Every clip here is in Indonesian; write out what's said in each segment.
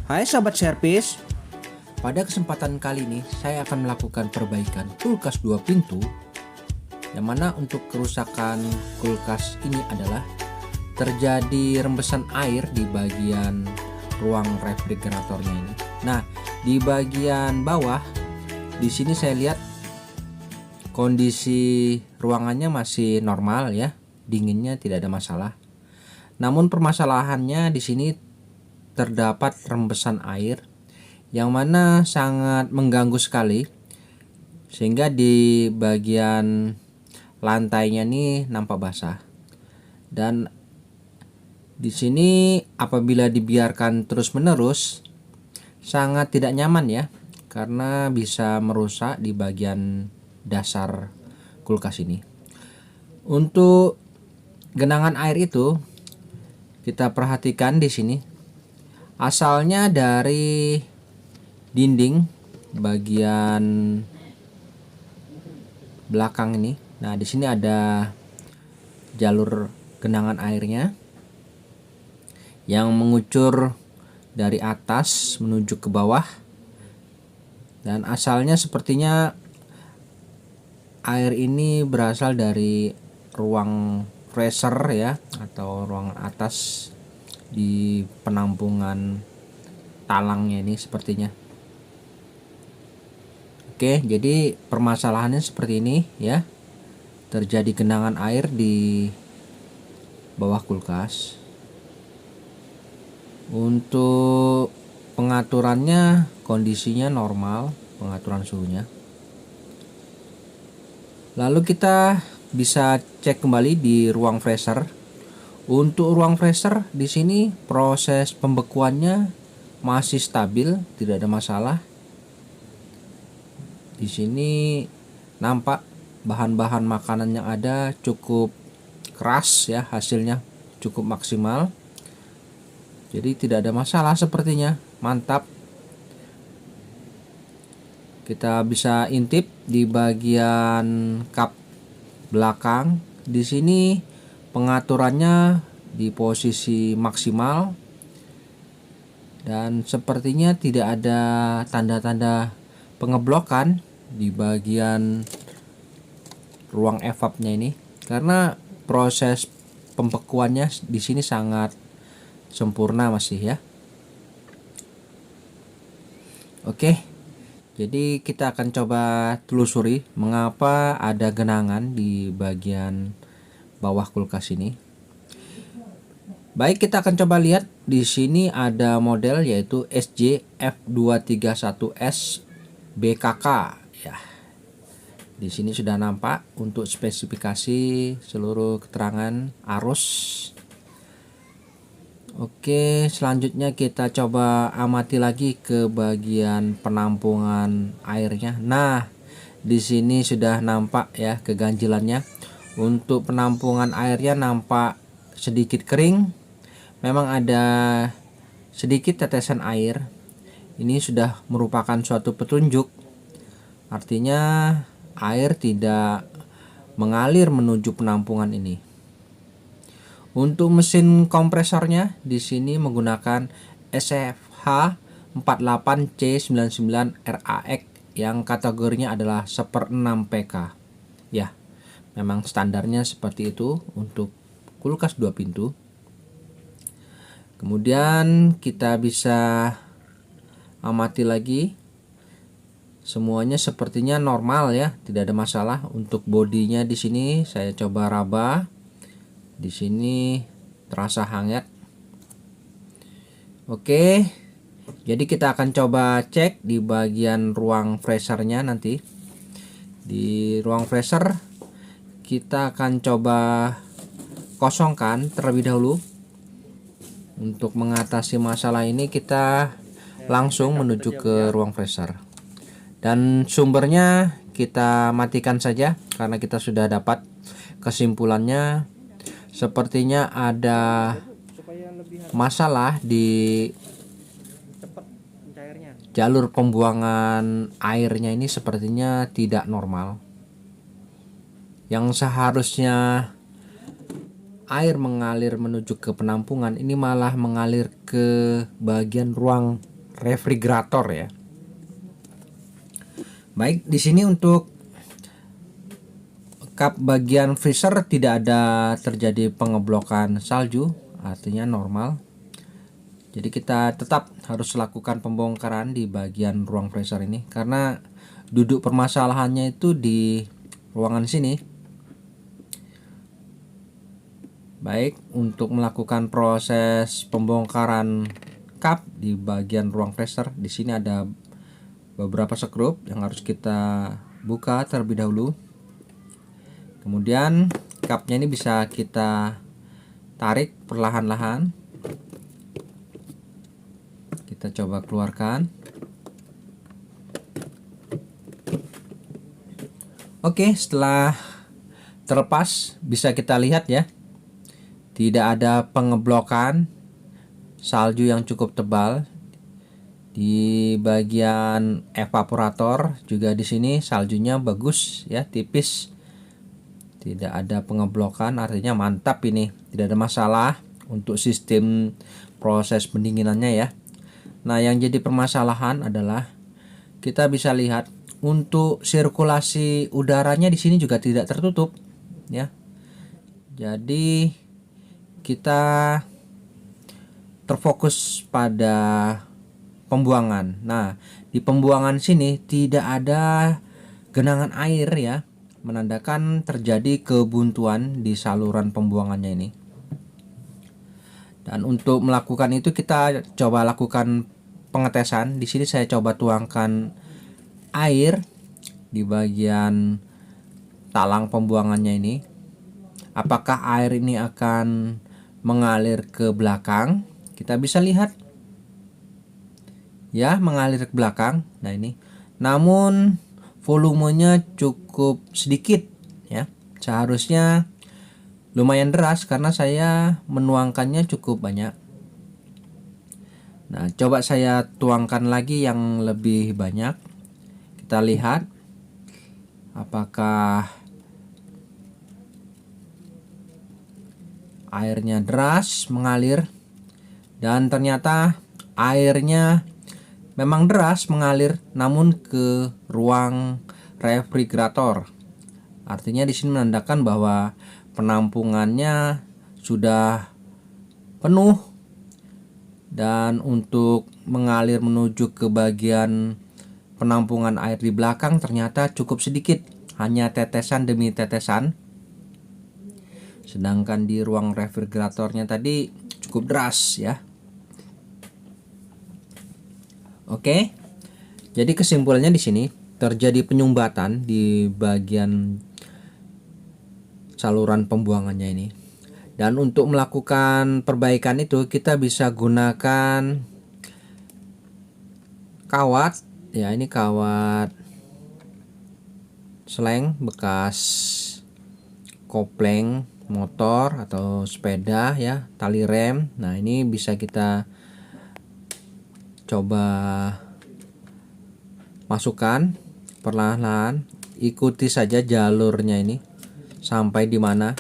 Hai Sobat Servis, pada kesempatan kali ini saya akan melakukan perbaikan kulkas 2 pintu, yang mana untuk kerusakan kulkas ini adalah terjadi rembesan air di bagian ruang refrigeratornya ini. Nah, di bagian bawah di sini saya lihat kondisi ruangannya masih normal ya, dinginnya tidak ada masalah. Namun permasalahannya di sini terdapat rembesan air yang mana sangat mengganggu sekali, sehingga di bagian lantainya nih nampak basah. Dan di sini apabila dibiarkan terus-menerus sangat tidak nyaman ya, karena bisa merusak di bagian dasar kulkas ini. Untuk genangan air itu kita perhatikan di sini. Asalnya dari dinding bagian belakang ini. Nah, di sini ada jalur genangan airnya yang mengucur dari atas menuju ke bawah. Dan asalnya sepertinya air ini berasal dari ruang freezer ya, atau ruang atas di penampungan talangnya ini sepertinya. Oke, jadi permasalahannya seperti ini ya. Terjadi genangan air di bawah kulkas. Untuk pengaturannya kondisinya normal, pengaturan suhunya. Lalu kita bisa cek kembali di ruang freezer. Untuk ruang freezer di sini proses pembekuannya masih stabil, tidak ada masalah. Di sini nampak bahan-bahan makanan yang ada cukup keras ya, hasilnya cukup maksimal. Jadi tidak ada masalah sepertinya, mantap. Kita bisa intip di bagian kap belakang. Di sini pengaturannya di posisi maksimal dan sepertinya tidak ada tanda-tanda pengeblokan di bagian ruang evapnya ini, karena proses pembekuannya di sini sangat sempurna masih ya. Oke, jadi kita akan coba telusuri mengapa ada genangan di bagian bawah kulkas ini. Baik, kita akan coba lihat di sini ada model yaitu SJ-F231S BKK ya. Di sini sudah nampak untuk spesifikasi seluruh keterangan arus. Oke, selanjutnya kita coba amati lagi ke bagian penampungan airnya. Nah, di sini sudah nampak ya keganjilannya. Untuk penampungan airnya nampak sedikit kering. Memang ada sedikit tetesan air. Ini sudah merupakan suatu petunjuk. Artinya air tidak mengalir menuju penampungan ini. Untuk mesin kompresornya di sini menggunakan SFH 48C99RAX yang kategorinya adalah 1/6 PK. Ya, memang standarnya seperti itu untuk kulkas 2 pintu. Kemudian kita bisa amati lagi, semuanya sepertinya normal ya, tidak ada masalah. Untuk bodinya di sini saya coba raba. Di sini terasa hangat. Oke. Jadi kita akan coba cek di bagian ruang freezernya nanti. Di ruang freezer kita akan coba kosongkan terlebih dahulu. Untuk mengatasi masalah ini kita langsung menuju ke ruang freezer. Dan sumbernya kita matikan saja karena kita sudah dapat kesimpulannya. Sepertinya ada masalah di jalur pembuangan airnya ini, sepertinya tidak normal. Yang seharusnya air mengalir menuju ke penampungan ini malah mengalir ke bagian ruang refrigerator ya. Baik, di sini untuk kap bagian freezer tidak ada terjadi pengeblokan salju, artinya normal. Jadi kita tetap harus lakukan pembongkaran di bagian ruang freezer ini karena duduk permasalahannya itu di ruangan sini. Baik, untuk melakukan proses pembongkaran kap di bagian ruang freezer, di sini ada beberapa skrup yang harus kita buka terlebih dahulu. Kemudian kapnya ini bisa kita tarik perlahan-lahan. Kita coba keluarkan. Oke, setelah terlepas bisa kita lihat ya, tidak ada pengeblokan salju yang cukup tebal di bagian evaporator. Juga di sini saljunya bagus ya, tipis, tidak ada pengeblokan, artinya mantap ini, tidak ada masalah untuk sistem proses pendinginannya ya. Nah, yang jadi permasalahan adalah kita bisa lihat untuk sirkulasi udaranya di sini juga tidak tertutup ya. Jadi kita terfokus pada pembuangan. Nah, di pembuangan sini tidak ada genangan air ya, menandakan terjadi kebuntuan di saluran pembuangannya ini. Dan untuk melakukan itu kita coba lakukan pengetesan. Di sini saya coba tuangkan air di bagian talang pembuangannya ini. Apakah air ini akan mengalir ke belakang? Kita bisa lihat ya, mengalir ke belakang. Nah, ini. Namun volumenya cukup sedikit ya. Seharusnya lumayan deras karena saya menuangkannya cukup banyak. Nah, coba saya tuangkan lagi yang lebih banyak. Kita lihat apakah airnya deras mengalir. Dan ternyata airnya memang deras mengalir, namun ke ruang refrigerator. Artinya di sini menandakan bahwa penampungannya sudah penuh, dan untuk mengalir menuju ke bagian penampungan air di belakang ternyata cukup sedikit, hanya tetesan demi tetesan. Sedangkan di ruang refrigeratornya tadi cukup deras ya. Oke. Jadi kesimpulannya di sini terjadi penyumbatan di bagian saluran pembuangannya ini. Dan untuk melakukan perbaikan itu kita bisa gunakan kawat ya, ini kawat seleng bekas kopling motor atau sepeda ya, tali rem. Nah, ini bisa kita coba masukkan perlahan-lahan, ikuti saja jalurnya ini sampai di mana,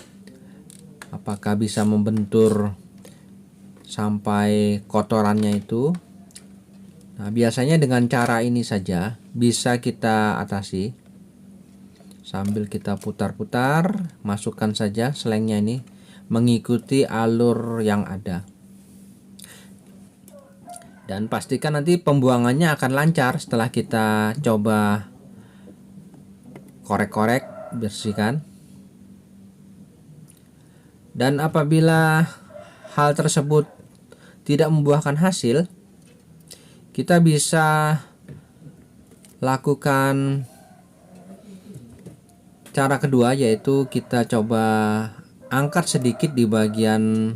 apakah bisa membentur sampai kotorannya itu. Nah, biasanya dengan cara ini saja bisa kita atasi. Sambil kita putar-putar, masukkan saja selengnya ini mengikuti alur yang ada. Dan pastikan nanti pembuangannya akan lancar setelah kita coba korek-korek, bersihkan. Dan apabila hal tersebut tidak membuahkan hasil, kita bisa lakukan cara kedua, yaitu kita coba angkat sedikit di bagian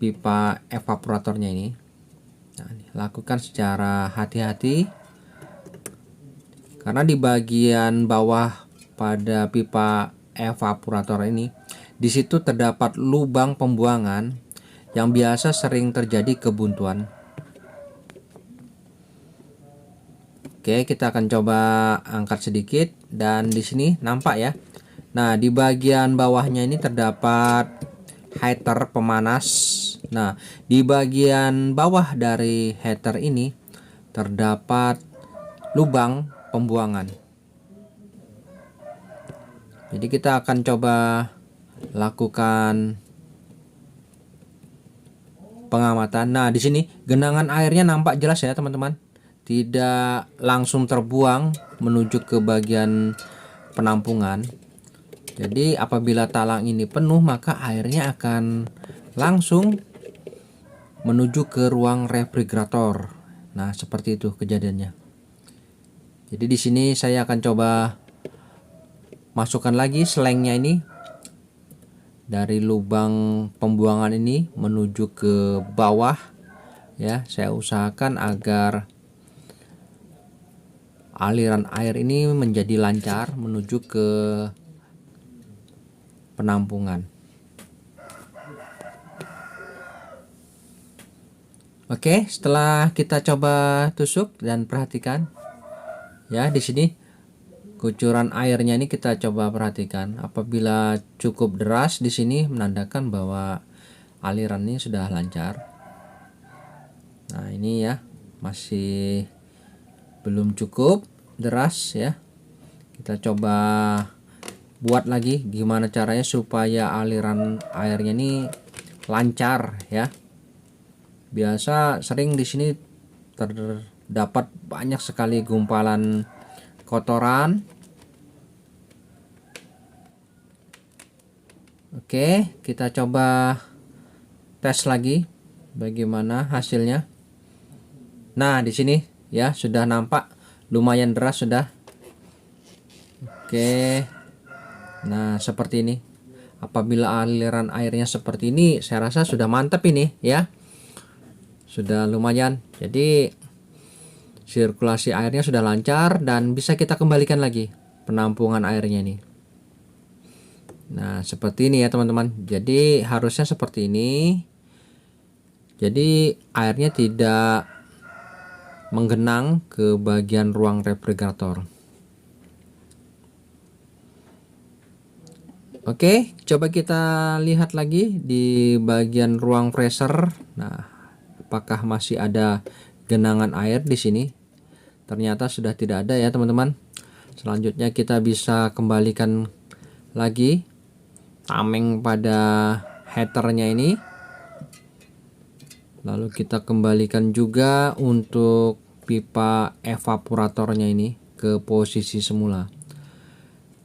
pipa evaporatornya ini. Nah, lakukan secara hati-hati karena di bagian bawah pada pipa evaporator ini, di situ terdapat lubang pembuangan yang biasa sering terjadi kebuntuan. Oke, kita akan coba angkat sedikit dan di sini nampak ya. Nah, di bagian bawahnya ini terdapat heater pemanas. Nah, di bagian bawah dari heater ini terdapat lubang pembuangan. Jadi kita akan coba lakukan pengamatan. Nah, di sini genangan airnya nampak jelas ya, teman-teman. Tidak langsung terbuang menuju ke bagian penampungan. Jadi apabila talang ini penuh, maka airnya akan langsung menuju ke ruang refrigerator. Nah, seperti itu kejadiannya. Jadi di sini saya akan coba masukkan lagi selengnya ini dari lubang pembuangan ini menuju ke bawah ya. Saya usahakan agar aliran air ini menjadi lancar menuju ke penampungan. Oke, setelah kita coba tusuk dan perhatikan ya, di sini kucuran airnya ini kita coba perhatikan. Apabila cukup deras di sini menandakan bahwa aliran ini sudah lancar. Nah, ini ya masih belum cukup deras ya. Kita coba buat lagi gimana caranya supaya aliran airnya ini lancar ya. Biasa sering di sini terdapat banyak sekali gumpalan kotoran. Oke, kita coba tes lagi bagaimana hasilnya. Nah, di sini ya sudah nampak lumayan deras sudah. Oke. Nah, seperti ini. Apabila aliran airnya seperti ini, saya rasa sudah mantap ini ya. Sudah lumayan. Jadi sirkulasi airnya sudah lancar dan bisa kita kembalikan lagi penampungan airnya ini. Nah, seperti ini ya teman-teman. Jadi harusnya seperti ini. Jadi airnya tidak menggenang ke bagian ruang refrigerator. Oke, coba kita lihat lagi di bagian ruang freezer. Nah, apakah masih ada genangan air di sini? Ternyata sudah tidak ada ya teman-teman. Selanjutnya kita bisa kembalikan lagi tameng pada heaternya ini. Lalu kita kembalikan juga untuk pipa evaporatornya ini ke posisi semula.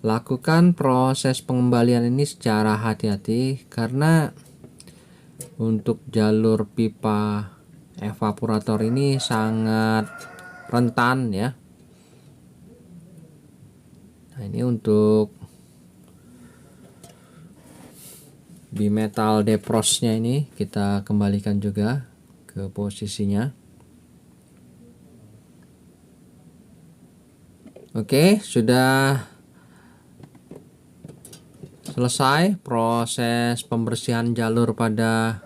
Lakukan proses pengembalian ini secara hati-hati karena untuk jalur pipa evaporator ini sangat rentan ya. Nah, ini untuk bimetal defrostnya ini kita kembalikan juga ke posisinya. Oke, sudah selesai proses pembersihan jalur pada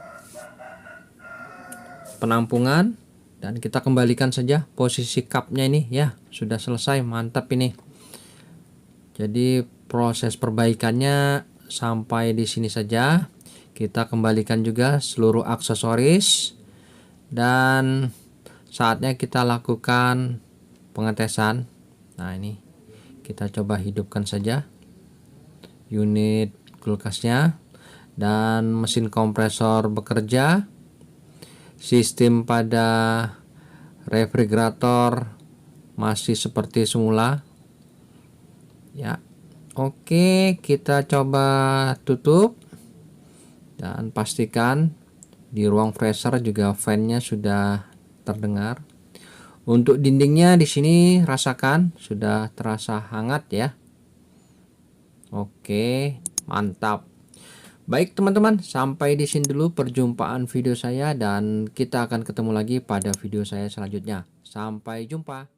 penampungan dan kita kembalikan saja posisi cupnya ini ya. Sudah selesai, mantap ini. Jadi proses perbaikannya sampai di sini saja. Kita kembalikan juga seluruh aksesoris dan saatnya kita lakukan pengetesan. Nah, ini kita coba hidupkan saja unit kulkasnya dan mesin kompresor bekerja. Sistem pada refrigerator masih seperti semula ya. Oke, kita coba tutup dan pastikan di ruang freezer juga fan-nya sudah terdengar. Untuk dindingnya di sini rasakan sudah terasa hangat ya. Oke, mantap. Baik teman-teman, sampai di sini dulu perjumpaan video saya dan kita akan ketemu lagi pada video saya selanjutnya. Sampai jumpa.